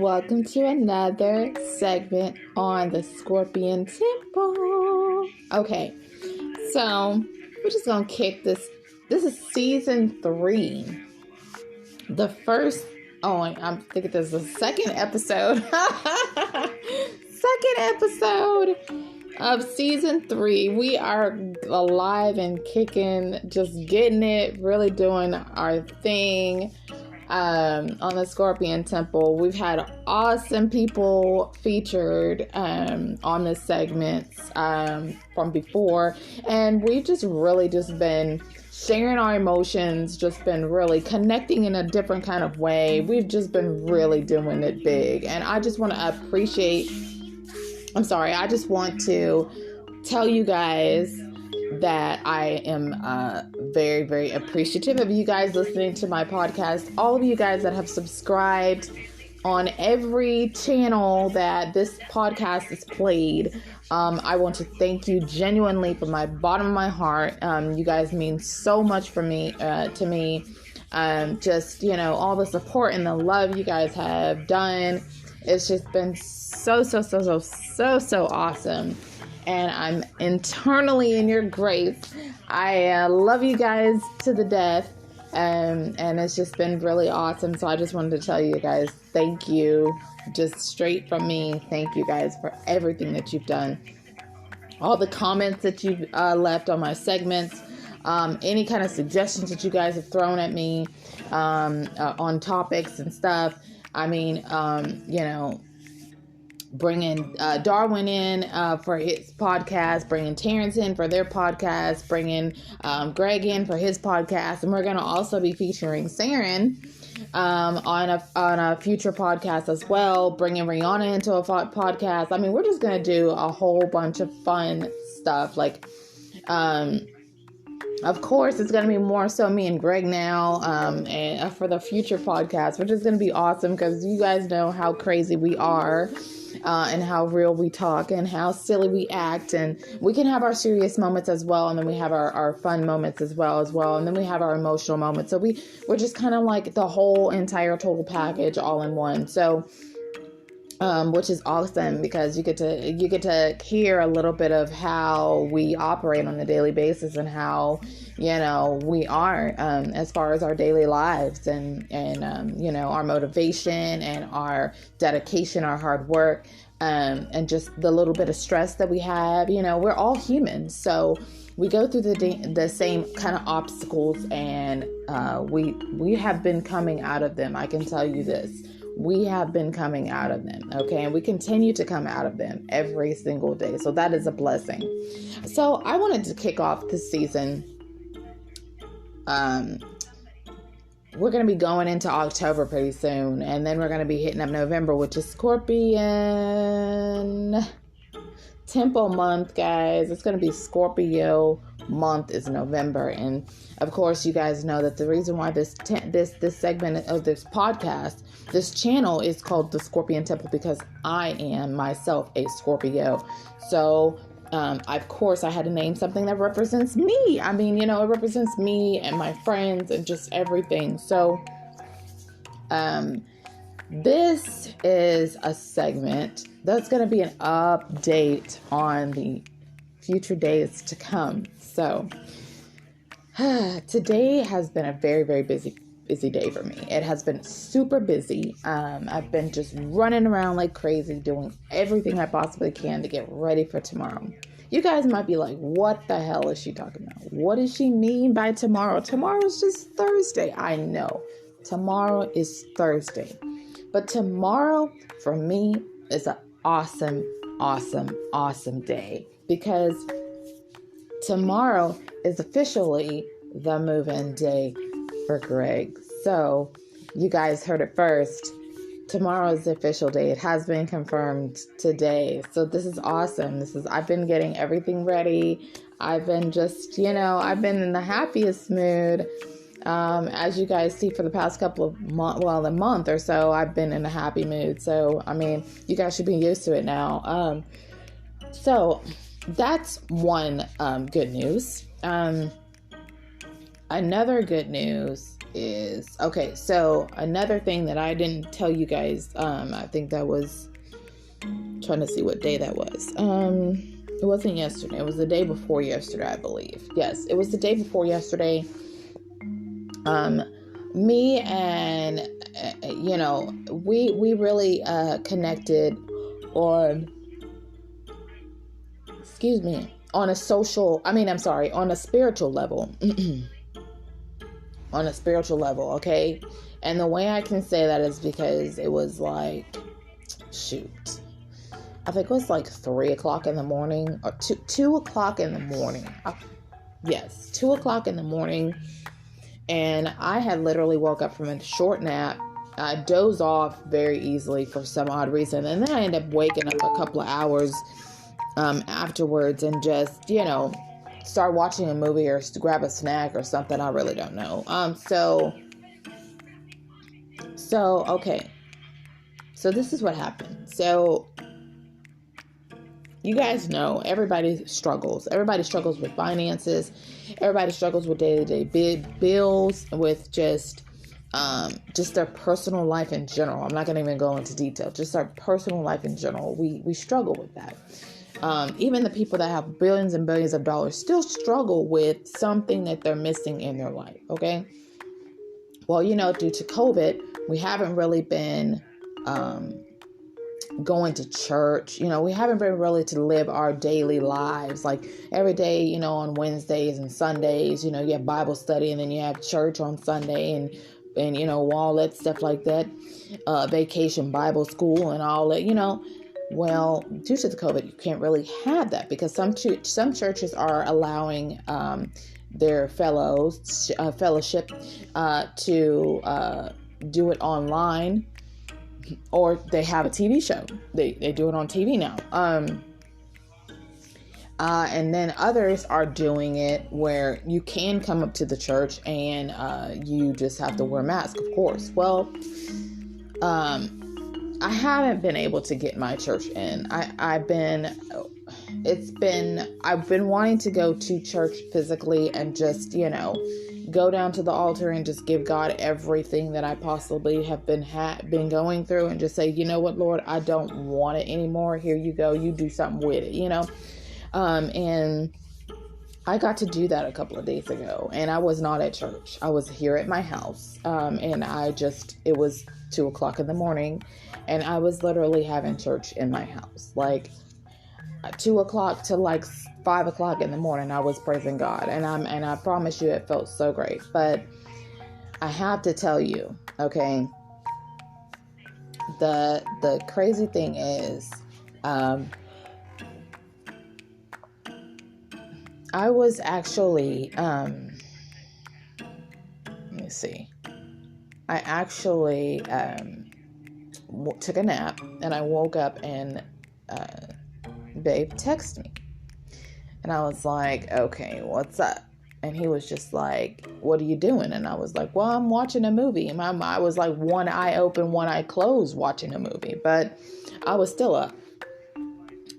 welcome to another segment on the Scorpion Temple. Okay, so we're just gonna kick this. This is season 3. The first, I'm thinking this is the second episode. Second episode of season 3. We are alive and kicking, just getting it, really doing our thing. On the Scorpion Temple. We've had awesome people featured on the segments from before, and we've just really just been sharing our emotions, just been really connecting in a different kind of way. We've just been really doing it big, and I just want to I just want to tell you guys that I am very, very appreciative of you guys listening to my podcast. All of you guys that have subscribed on every channel that this podcast is played. I want to thank you genuinely from my bottom of my heart. You guys mean so much to me. Just, all the support and the love you guys have done. It's just been so awesome. And I'm internally in your grace. I love you guys to the death. And it's just been really awesome. So I just wanted to tell you guys, thank you. Just straight from me. Thank you guys for everything that you've done. All the comments that you've left on my segments. Any kind of suggestions that you guys have thrown at me on topics and stuff. I mean, bringing Darwin in for his podcast, bringing Terrence in for their podcast, bringing Greg in for his podcast, and we're going to also be featuring Saren on a future podcast as well, bringing Rihanna into a podcast. I mean, we're just going to do a whole bunch of fun stuff. Like, of course, it's going to be more so me and Greg now and for the future podcast, which is going to be awesome because you guys know how crazy we are. And how real we talk and how silly we act, and we can have our serious moments as well, and then we have our fun moments as well, and then we have our emotional moments. So we're just kind of like the whole entire total package all in one. So which is awesome because you get to hear a little bit of how we operate on a daily basis and how we are as far as our daily lives and our motivation and our dedication, our hard work, and just the little bit of stress that we have. We're all human, so we go through the same kind of obstacles, and we have been coming out of them. I can tell you this. We have been coming out of them, okay? And we continue to come out of them every single day. So that is a blessing. So I wanted to kick off this season. We're going to be going into October pretty soon. And then we're going to be hitting up November, which is Scorpion Temple month, guys. It's going to be Scorpio month is November. And of course, you guys know that the reason why this segment of this podcast, this channel is called the Scorpion Temple, because I am myself a Scorpio. So, of course, I had to name something that represents me. I mean, it represents me and my friends and just everything. So, this is a segment that's going to be an update on the future days to come. So, today has been a very, very busy day for me. It has been super busy. I've been just running around like crazy, doing everything I possibly can to get ready for tomorrow. You guys might be like, what the hell is she talking about? What does she mean by tomorrow? Tomorrow's just Thursday. I know. Tomorrow is Thursday. But tomorrow, for me, is an awesome day. Because tomorrow is officially the move-in day for Greg. So, you guys heard it first. Tomorrow is the official day. It has been confirmed today. So this is awesome. I've been getting everything ready. I've been just, I've been in the happiest mood. As you guys see for the past couple of a month or so, I've been in a happy mood. So, I mean, you guys should be used to it now. So that's one good news. Another good news is, okay, so another thing that I didn't tell you guys, I think that was, trying to see what day that was. It wasn't yesterday. It was the day before yesterday, I believe. Yes, it was the day before yesterday. Me and, we really connected on, on a on a spiritual level. On a spiritual level, okay? And the way I can say that is because it was like, shoot, I think it was like 3 o'clock in the morning, or 2 o'clock in the morning. Yes, 2 o'clock in the morning. And I had literally woke up from a short nap. I dozed off very easily for some odd reason. And then I ended up waking up a couple of hours afterwards and just, start watching a movie or grab a snack or something. I really don't know. Okay. So this is what happened. So you guys know everybody struggles. Everybody struggles with finances. Everybody struggles with day-to-day bills, with just their personal life in general. I'm not going to even go into detail. Just our personal life in general. We struggle with that. Even the people that have billions and billions of dollars still struggle with something that they're missing in their life. Okay. Well, due to COVID, we haven't really been going to church. We haven't been really to live our daily lives. Like every day, on Wednesdays and Sundays, you have Bible study, and then you have church on Sunday, and all that stuff like that, vacation Bible school and all that, Well, due to the COVID, you can't really have that because some churches are allowing their fellowship to do it online, or they have a TV show. They do it on TV now. And then others are doing it where you can come up to the church and you just have to wear a mask, of course. Well, I haven't been able to get my church in. I've been wanting to go to church physically and just, go down to the altar and just give God everything that I possibly have been going through, and just say, you know what, Lord, I don't want it anymore. Here you go. You do something with it, and I got to do that a couple of days ago, and I was not at church. I was here at my house. And it was 2 o'clock in the morning, and I was literally having church in my house. Like 2 o'clock to like 5 o'clock in the morning, I was praising God, and I promise you, it felt so great. But I have to tell you, okay, the crazy thing is, I was actually, let me see. I actually took a nap, and I woke up, and Babe texted me. And I was like, okay, what's up? And he was just like, what are you doing? And I was like, well, I'm watching a movie. And I was like one eye open, one eye closed watching a movie. But I was still up.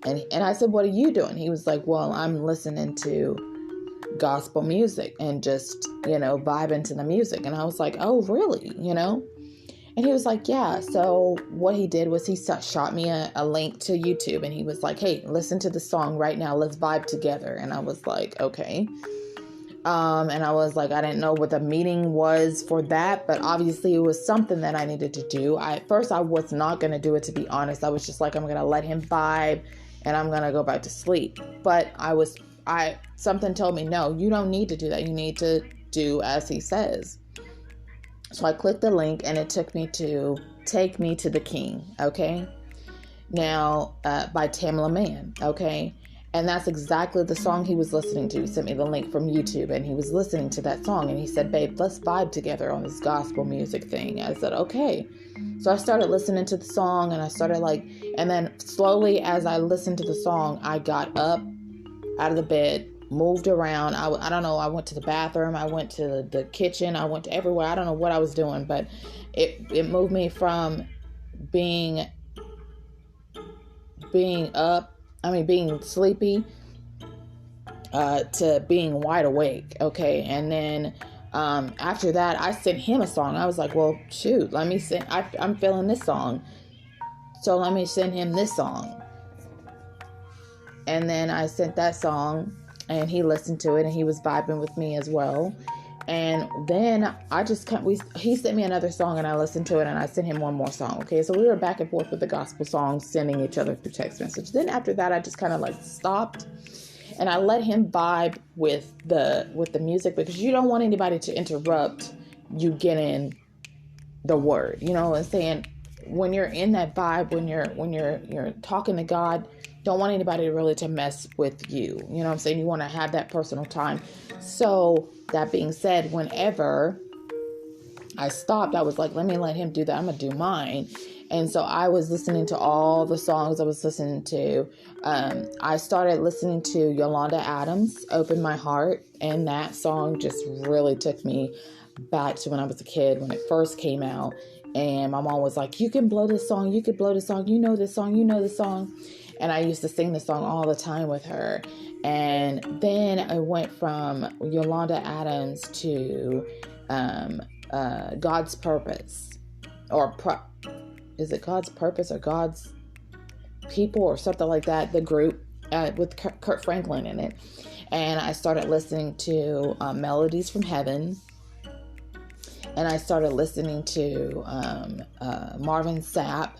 And I said, what are you doing? He was like, well, I'm listening to gospel music and just, vibing to the music. And I was like, oh, really? And he was like, yeah. So what he did was he shot me a link to YouTube, and he was like, hey, listen to the song right now. Let's vibe together. And I was like, okay. And I was like, I didn't know what the meaning was for that, but obviously it was something that I needed to do. At first I was not going to do it, to be honest. I was just like, I'm going to let him vibe and I'm going to go back to sleep. But something told me, no, you don't need to do that. You need to do as he says. So I clicked the link, and it took me to Take Me to the King, okay? Now, by Tamla Mann, okay? And that's exactly the song he was listening to. He sent me the link from YouTube, and he was listening to that song, and he said, babe, let's vibe together on this gospel music thing. I said, okay. So I started listening to the song, and I started and then slowly as I listened to the song, I got up out of the bed, moved around. I don't know. I went to the bathroom. I went to the kitchen. I went to everywhere. I don't know what I was doing, but it moved me from being sleepy, to being wide awake. Okay. And then, After that, I sent him a song. I was like, well, shoot, let me send, I'm feeling this song, so let me send him this song. And then I sent that song, and he listened to it, and he was vibing with me as well. And then I just he sent me another song, and I listened to it, and I sent him one more song. Okay, so we were back and forth with the gospel songs, sending each other through text message. Then after that, I just kind of like stopped, and I let him vibe with the music, because you don't want anybody to interrupt you getting the word. You know what I'm saying? When you're in that vibe, when you're talking to God, don't want anybody really to mess with you. You know what I'm saying? You want to have that personal time. So that being said, whenever I stopped, I was like, let him do that. I'm going to do mine. And so I was listening to all the songs I was listening to. I started listening to Yolanda Adams, Open My Heart. And that song just really took me back to when I was a kid, when it first came out. And my mom was like, you can blow this song. You could blow this song. You know this song. You know this song. And I used to sing the song all the time with her. And then I went from Yolanda Adams to God's Purpose. Is it God's Purpose or God's People or something like that? The group with Kurt Franklin in it. And I started listening to Melodies from Heaven. And I started listening to Marvin Sapp.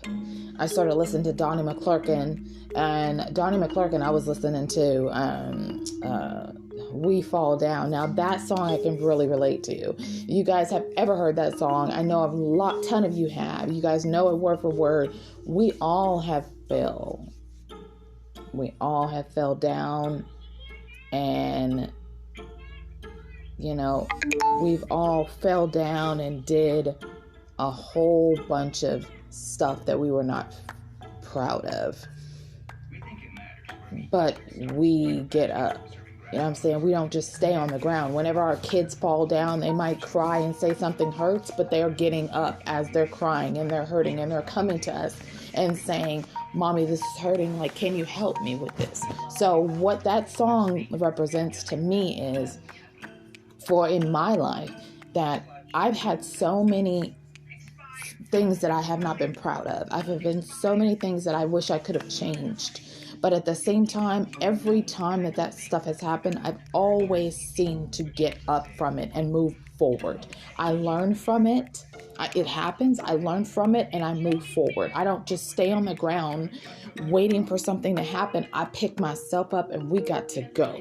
I started listening to Donnie McClurkin. And Donnie McClurkin, I was listening to We Fall Down. Now, that song I can really relate to. You guys have ever heard that song? I know a ton of you have. You guys know it word for word. We all have fell. We all have fell down. And you know, we've all fell down and did a whole bunch of stuff that we were not proud of. But we get up. You know what I'm saying? We don't just stay on the ground. Whenever our kids fall down, they might cry and say something hurts, but they're getting up as they're crying and they're hurting, and they're coming to us and saying, Mommy, this is hurting. Like, can you help me with this? So what that song represents to me is, for in my life, that I've had so many things that I have not been proud of. I've been so many things that I wish I could have changed. But at the same time, every time that stuff has happened, I've always seemed to get up from it and move forward. I learn from it. It happens. I learn from it and I move forward. I don't just stay on the ground waiting for something to happen. I pick myself up and we got to go.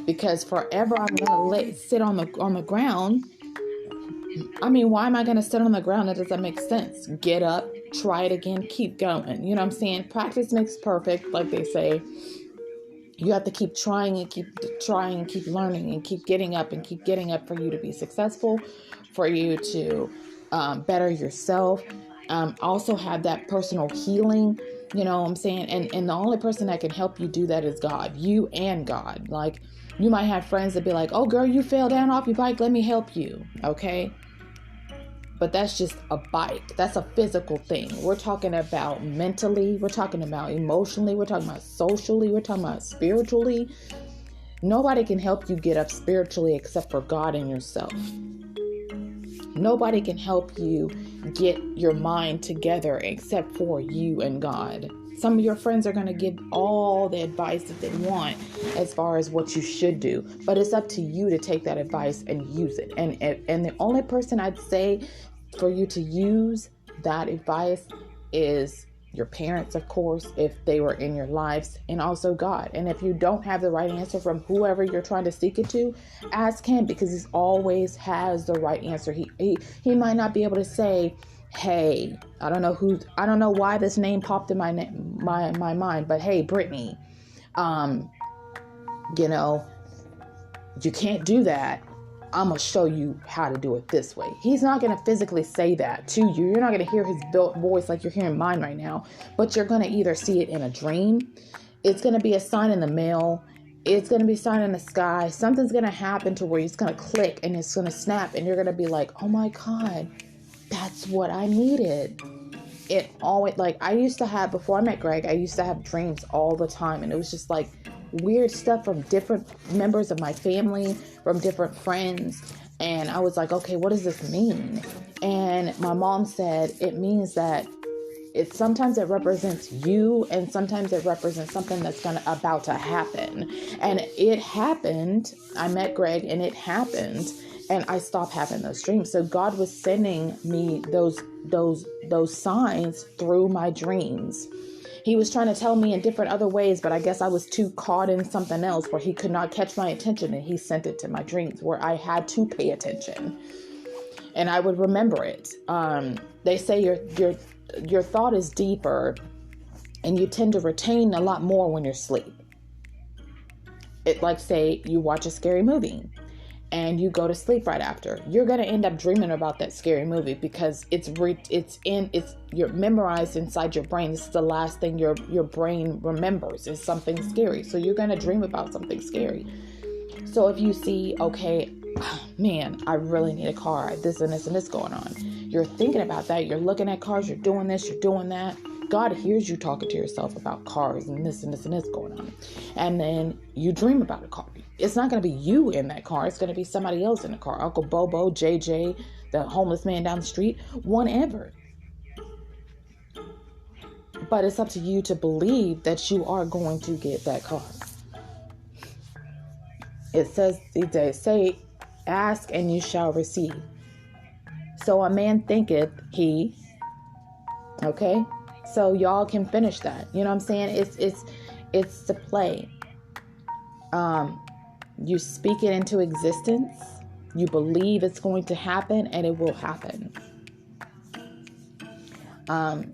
Because forever I'm going to sit on the ground. I mean, why am I going to sit on the ground? That doesn't make sense. Get up, try it again, keep going. You know what I'm saying? Practice makes perfect, like they say. You have to keep trying and keep learning and keep getting up for you to be successful, for you to better yourself. Also have that personal healing. You know what I'm saying? And the only person that can help you do that is God. You and God. Like, you might have friends that be like, oh, girl, you fell down off your bike. Let me help you. Okay. But that's just a bike. That's a physical thing. We're talking about mentally. We're talking about emotionally. We're talking about socially. We're talking about spiritually. Nobody can help you get up spiritually except for God and yourself. Nobody can help you get your mind together except for you and God. Some of your friends are going to give all the advice that they want as far as what you should do, but it's up to you to take that advice and use it. And the only person I'd say for you to use that advice is your parents, of course, if they were in your lives, and also God. And if you don't have the right answer from whoever you're trying to seek it to, ask him, because he always has the right answer. He might not be able to say, hey, I don't know why this name popped in my mind, but hey, Brittany, you can't do that. I'm going to show you how to do it this way. He's not going to physically say that to you. You're not going to hear his voice like you're hearing mine right now, but you're going to either see it in a dream. It's going to be a sign in the mail. It's going to be a sign in the sky. Something's going to happen to where it's going to click and it's going to snap, and you're going to be like, oh my God, that's what I needed. It always, like, I used to have, before I met Greg, I used to have dreams all the time, and it was just like weird stuff from different members of my family, from different friends. And I was like, okay, what does this mean? And my mom said, it means that sometimes it represents you, and sometimes it represents something that's about to happen. And it happened. I met Greg, and it happened, and I stopped having those dreams. So God was sending me those signs through my dreams. He was trying to tell me in different other ways, but I guess I was too caught in something else where he could not catch my attention, and he sent it to my dreams where I had to pay attention, and I would remember it. They say your thought is deeper, and you tend to retain a lot more when you're asleep. It, like, say you watch a scary movie and you go to sleep right after, you're going to end up dreaming about that scary movie because you're memorized inside your brain. This is the last thing your brain remembers is something scary. So you're going to dream about something scary. So if you see, okay, man, I really need a car, this and this and this going on, you're thinking about that, you're looking at cars, you're doing this, you're doing that. God hears you talking to yourself about cars and this and this and this going on. And then you dream about a car. It's not going to be you in that car. It's going to be somebody else in the car. Uncle Bobo, JJ, the homeless man down the street, whatever. But it's up to you to believe that you are going to get that car. It says, they say, ask and you shall receive. So a man thinketh he, okay? So y'all can finish that. You know what I'm saying? It's the play. You speak it into existence. You believe it's going to happen, and it will happen.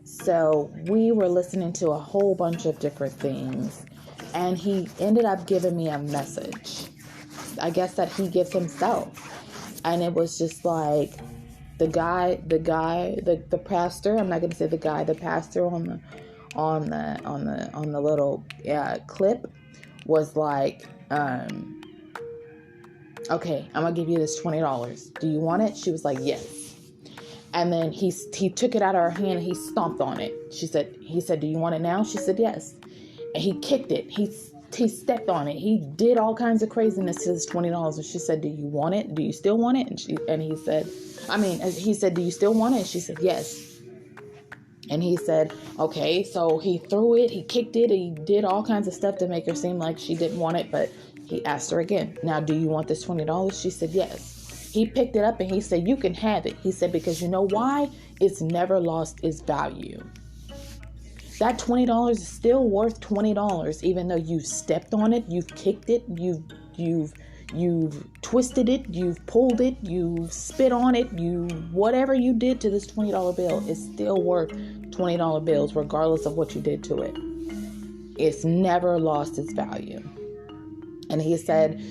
So we were listening to a whole bunch of different things, and he ended up giving me a message. I guess that he gives himself. And it was just like the pastor, I'm not going to say the guy, the pastor on the little clip was like, okay, I'm going to give you this $20. Do you want it? She was like, yes. And then he took it out of her hand and he stomped on it. He said, do you want it now? She said, yes. And he kicked it. He stepped on it. He did all kinds of craziness to this $20. And she said, do you want it? Do you still want it? And he said, do you still want it? And she said, yes. And he said, okay. So he threw it, he kicked it, he did all kinds of stuff to make her seem like she didn't want it. But he asked her again, now, do you want this $20? She said, yes. He picked it up and he said, you can have it. He said, because you know why? It's never lost its value. That $20 is still worth $20, even though you stepped on it, you've kicked it, you've twisted it, you've pulled it, you've spit on it, whatever you did to this $20 bill is still worth $20 bills, regardless of what you did to it. It's never lost its value. And he said,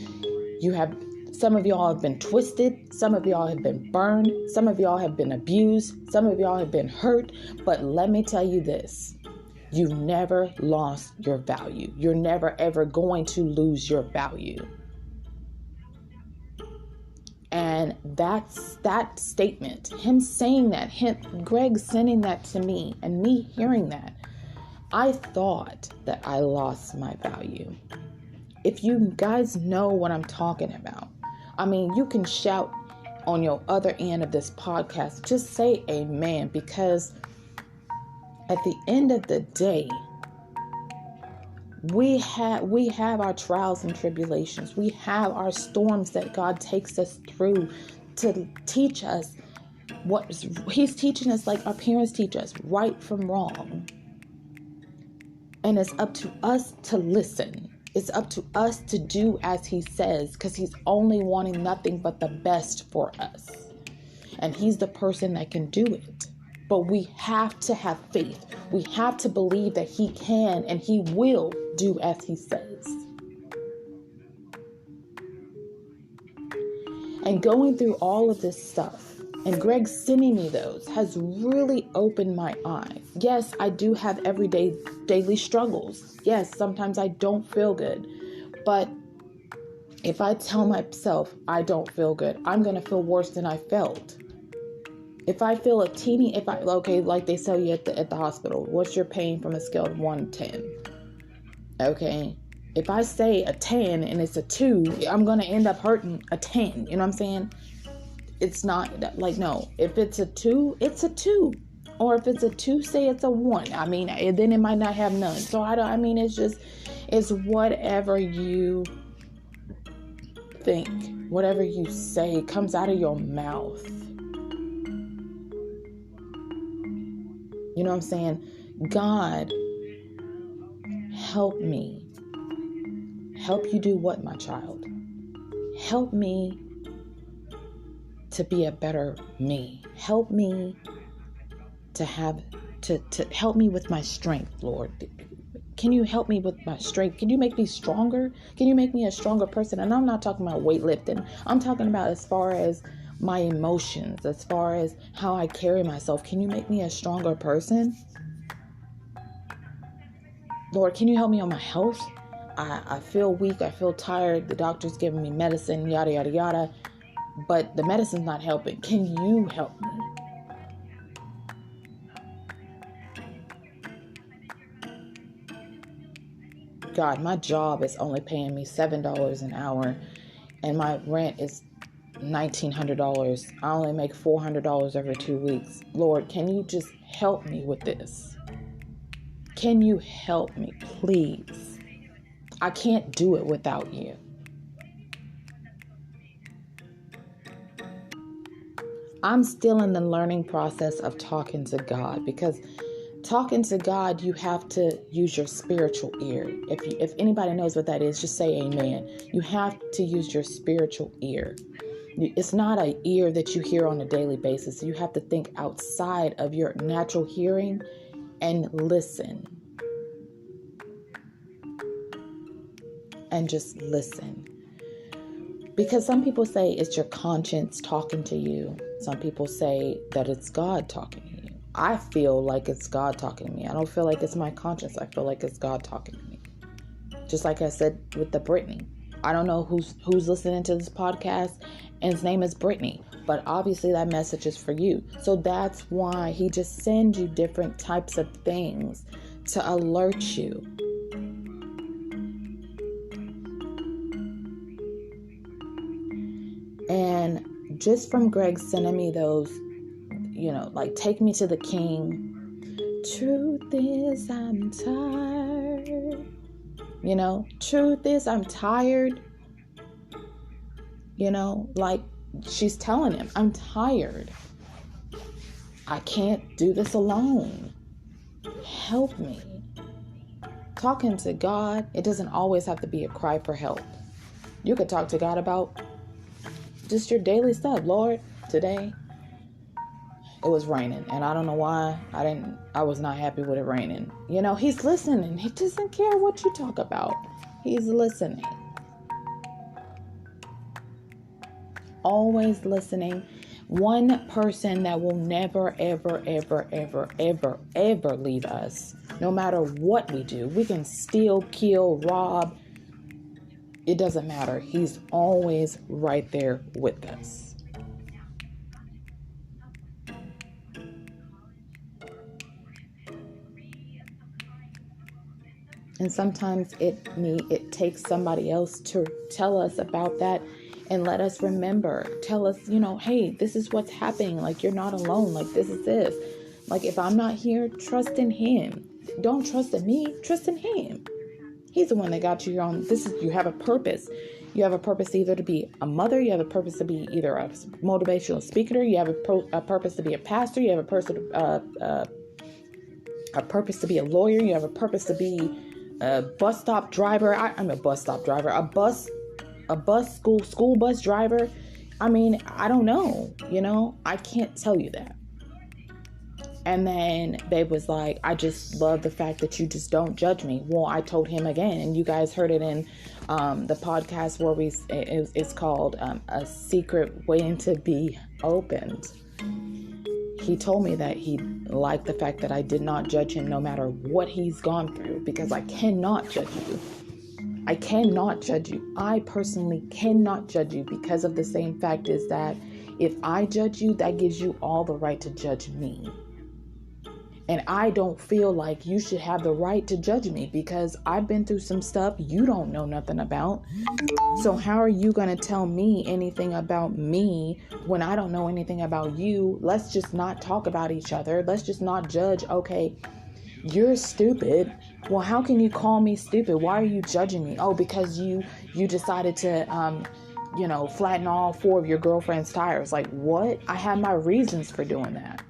some of y'all have been twisted, some of y'all have been burned, some of y'all have been abused, some of y'all have been hurt, but let me tell you this. You never lost your value. You're never, ever going to lose your value. And that's that statement, him saying that, Greg sending that to me and me hearing that, I thought that I lost my value. If you guys know what I'm talking about, I mean, you can shout on your other end of this podcast. Just say amen, because at the end of the day, we have our trials and tribulations. We have our storms that God takes us through to teach us what he's teaching us, like our parents teach us, right from wrong. And it's up to us to listen. It's up to us to do as he says, because he's only wanting nothing but the best for us. And he's the person that can do it. But we have to have faith. We have to believe that he can and he will do as he says. And going through all of this stuff, and Greg sending me those, has really opened my eyes. Yes, I do have everyday, daily struggles. Yes, sometimes I don't feel good. But if I tell myself I don't feel good, I'm going to feel worse than I felt. If I feel like they tell you at the hospital, what's your pain from a scale of 1 to 10? Okay. If I say a 10 and it's a 2, I'm going to end up hurting a 10. You know what I'm saying? it's not like, no, if it's a 2, it's a 2. Or if it's a 2, say it's a 1. I mean, then it might not have none. So it's whatever you think, whatever you say comes out of your mouth. You know what I'm saying? God, help me. Help you do what, my child? Help me to be a better me. Help me to help me with my strength, Lord. Can you help me with my strength? Can you make me stronger? Can you make me a stronger person? And I'm not talking about weightlifting. I'm talking about as far as my emotions, as far as how I carry myself. Can you make me a stronger person? Lord, can you help me on my health? I feel weak. I feel tired. The doctor's giving me medicine, yada, yada, yada. But the medicine's not helping. Can you help me? God, my job is only paying me $7 an hour, and my rent is $1,900. I only make $400 every 2 weeks. Lord, can you just help me with this? Can you help me, please? I can't do it without you. I'm still in the learning process of talking to God, because talking to God, you have to use your spiritual ear. If anybody knows what that is, just say amen. You have to use your spiritual ear. It's not an ear that you hear on a daily basis. You have to think outside of your natural hearing and listen. And just listen. Because some people say it's your conscience talking to you. Some people say that it's God talking to you. I feel like it's God talking to me. I don't feel like it's my conscience. I feel like it's God talking to me. Just like I said with the Brittany. I don't know who's listening to this podcast, and his name is Brittany. But obviously that message is for you. So that's why he just sends you different types of things to alert you. And just from Greg sending me those, like, take me to the King. Truth is, I'm tired. Truth is, I'm tired. Like she's telling him, I'm tired. I can't do this alone. Help me. Talking to God, it doesn't always have to be a cry for help. You could talk to God about just your daily stuff. Lord, today it was raining, and I don't know why I was not happy with it raining. He's listening. He doesn't care what you talk about. He's listening. Always listening. One person that will never, ever, ever, ever, ever, ever leave us. No matter what we do. We can steal, kill, rob. It doesn't matter. He's always right there with us. And sometimes it takes somebody else to tell us about that and let us remember. Tell us, hey, this is what's happening. Like, you're not alone. Like, this is this. Like, if I'm not here, trust in him. Don't trust in me. Trust in him. He's the one that got you on. You have a purpose. You have a purpose either to be a mother. You have a purpose to be either a motivational speaker. You have a purpose to be a pastor. You have a purpose to be a lawyer. You have a purpose to be a bus stop driver. I'm a bus stop driver. School bus driver. I mean, I don't know. I can't tell you that. And then Babe was like, I just love the fact that you just don't judge me. Well, I told him again, and you guys heard it in the podcast where it's called A Secret Waiting to Be Opened. He told me that he liked the fact that I did not judge him no matter what he's gone through, because I cannot judge you. I cannot judge you. I personally cannot judge you, because of the same fact is that if I judge you, that gives you all the right to judge me. And I don't feel like you should have the right to judge me because I've been through some stuff you don't know nothing about. So how are you going to tell me anything about me when I don't know anything about you? Let's just not talk about each other. Let's just not judge. Okay, you're stupid. Well, how can you call me stupid? Why are you judging me? Oh, because you decided to, flatten all 4 of your girlfriend's tires. Like, what? I had my reasons for doing that.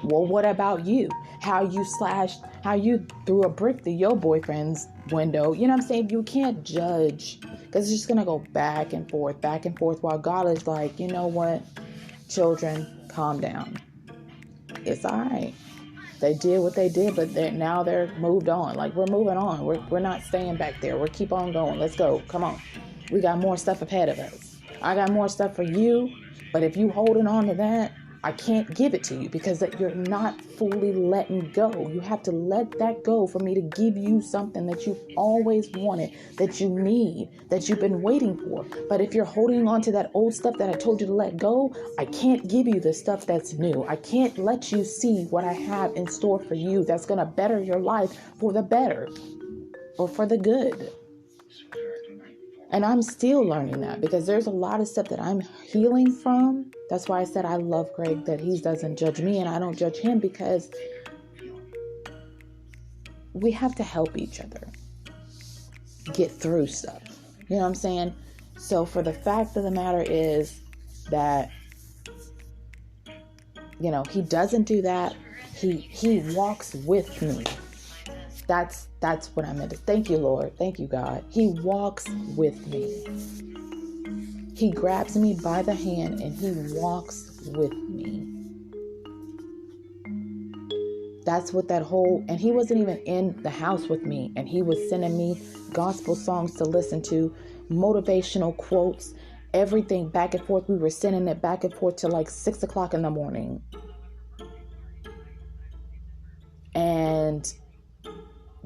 Well, what about you? How you threw a brick through your boyfriend's window. You know what I'm saying? You can't judge because it's just going to go back and forth while God is like, you know what? Children, calm down. It's all right. They did what they did, but now they're moved on. Like, we're moving on. We're not staying back there. We're keep on going. Let's go. Come on. We got more stuff ahead of us. I got more stuff for you, but if you holding on to that, I can't give it to you because that you're not fully letting go. You have to let that go for me to give you something that you've always wanted, that you need, that you've been waiting for. But if you're holding on to that old stuff that I told you to let go, I can't give you the stuff that's new. I can't let you see what I have in store for you that's going to better your life for the better or for the good. And I'm still learning that because there's a lot of stuff that I'm healing from. That's why I said I love Greg, that he doesn't judge me and I don't judge him, because we have to help each other get through stuff. You know what I'm saying? So for the fact of the matter is that, he doesn't do that. He walks with me. That's what I meant. Thank you, Lord. Thank you, God. He walks with me. He grabs me by the hand and he walks with me. That's what and he wasn't even in the house with me, and he was sending me gospel songs to listen to, motivational quotes, everything back and forth. We were sending it back and forth till like 6 o'clock in the morning. And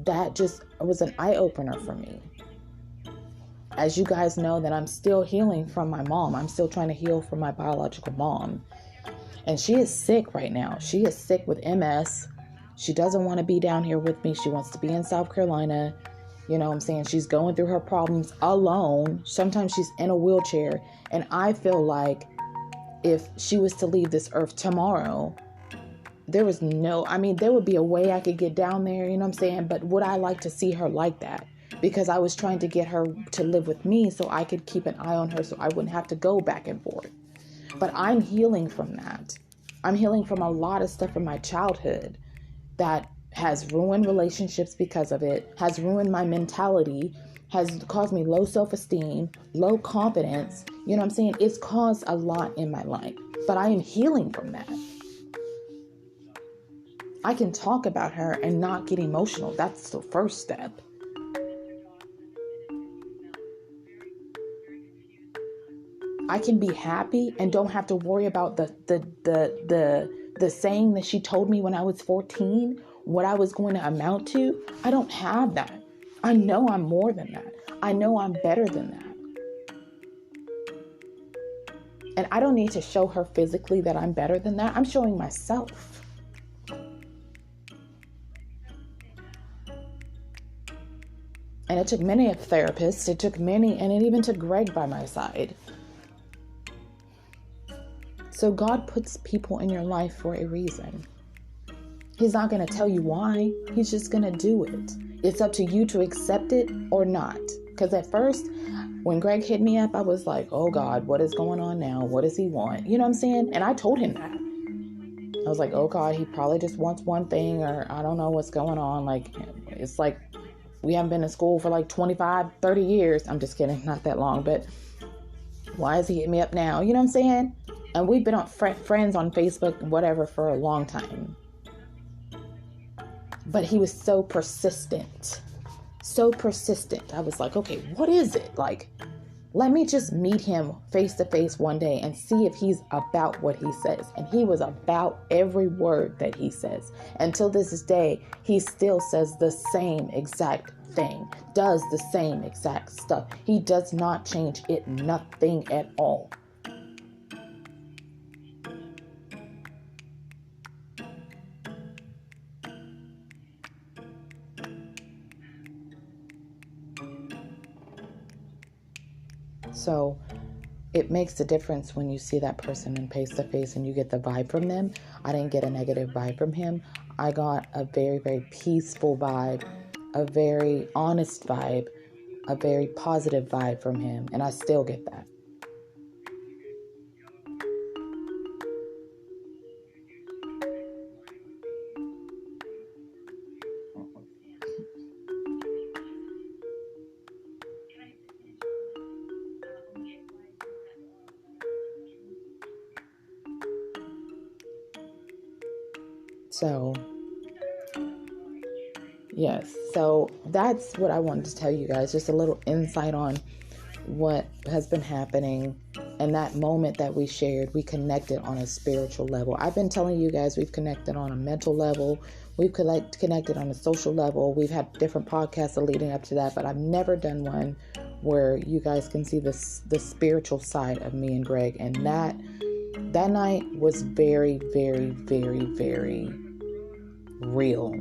that just was an eye-opener for me. As you guys know, that I'm still healing from my mom. I'm still trying to heal from my biological mom. And she is sick right now. She is sick with MS. She doesn't want to be down here with me. She wants to be in South Carolina. You know what I'm saying? She's going through her problems alone. Sometimes she's in a wheelchair. And I feel like if she was to leave this earth tomorrow, there would be a way I could get down there, you know what I'm saying? But would I like to see her like that? Because I was trying to get her to live with me so I could keep an eye on her so I wouldn't have to go back and forth. But I'm healing from that. I'm healing from a lot of stuff from my childhood that has ruined relationships because of it, has ruined my mentality, has caused me low self-esteem, low confidence. You know what I'm saying? It's caused a lot in my life, but I am healing from that. I can talk about her and not get emotional. That's the first step. I can be happy and don't have to worry about the saying that she told me when I was 14, what I was going to amount to. I don't have that. I know I'm more than that. I know I'm better than that. And I don't need to show her physically that I'm better than that. I'm showing myself. And it took many therapists. And it even took Greg by my side. So God puts people in your life for a reason. He's not going to tell you why. He's just going to do it. It's up to you to accept it or not. Because at first, when Greg hit me up, I was like, oh God, what is going on now? What does he want? You know what I'm saying? And I told him that. I was like, oh God, he probably just wants one thing, or I don't know what's going on. Like, it's like we haven't been in school for like 25, 30 years. I'm just kidding. Not that long. But why is he hitting me up now? You know what I'm saying? And we've been on friends on Facebook, whatever, for a long time. But he was so persistent. So persistent. I was like, okay, what is it? Like, let me just meet him face to face one day and see if he's about what he says. And he was about every word that he says. Until this day, he still says the same exact thing. Does the same exact stuff. He does not change it. Nothing at all. So it makes a difference when you see that person in face to face and you get the vibe from them. I didn't get a negative vibe from him. I got a very, very peaceful vibe, a very honest vibe, a very positive vibe from him. And I still get that. So, yes. So that's what I wanted to tell you guys. Just a little insight on what has been happening, and that moment that we shared, we connected on a spiritual level. I've been telling you guys we've connected on a mental level, we've connected on a social level. We've had different podcasts leading up to that, but I've never done one where you guys can see the spiritual side of me and Greg. And that night was very, very, very, very real.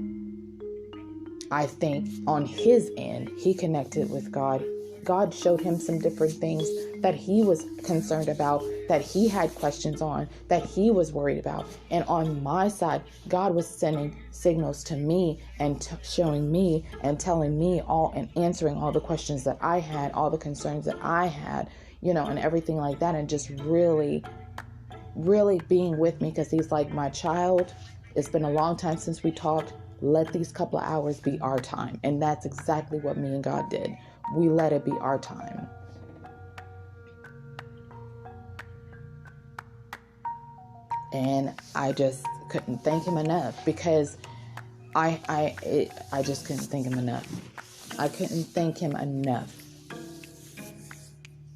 I think on his end, he connected with God. God showed him some different things that he was concerned about, that he had questions on, that he was worried about. And on my side, God was sending signals to me and showing me and telling me all and answering all the questions that I had, all the concerns that I had, and everything like that. And just really, really being with me, because he's like my child. It's been a long time since we talked. Let these couple of hours be our time. And that's exactly what me and God did. We let it be our time. And I just couldn't thank him enough, because I just couldn't thank him enough. I couldn't thank him enough.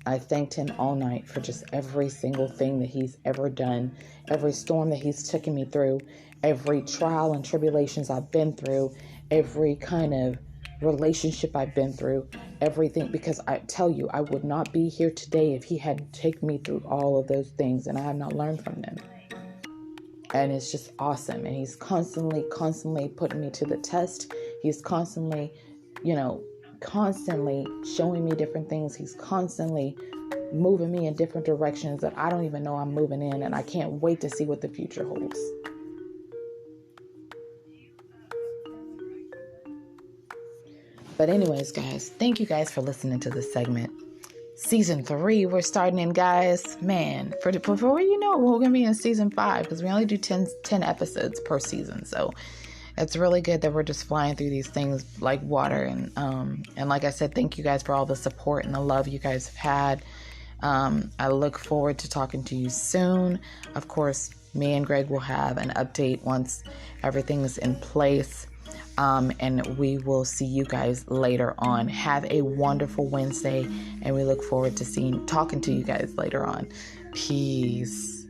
I thanked him all night for just every single thing that he's ever done, every storm that he's taken me through, every trial and tribulations I've been through, every kind of relationship I've been through, everything. Because I tell you, I would not be here today if he hadn't taken me through all of those things, and I have not learned from them. And it's just awesome. And he's constantly putting me to the test. He's constantly showing me different things. He's constantly moving me in different directions that I don't even know I'm moving in. And I can't wait to see what the future holds. But anyways, guys, thank you guys for listening to this segment. Season 3, we're starting in, guys. Man, before you know it, we're going to be in season 5, because we only do 10 episodes per season. So it's really good that we're just flying through these things like water. And like I said, thank you guys for all the support and the love you guys have had. I look forward to talking to you soon. Of course, me and Greg will have an update once everything is in place. And we will see you guys later on. Have a wonderful Wednesday, and we look forward to talking to you guys later on. Peace.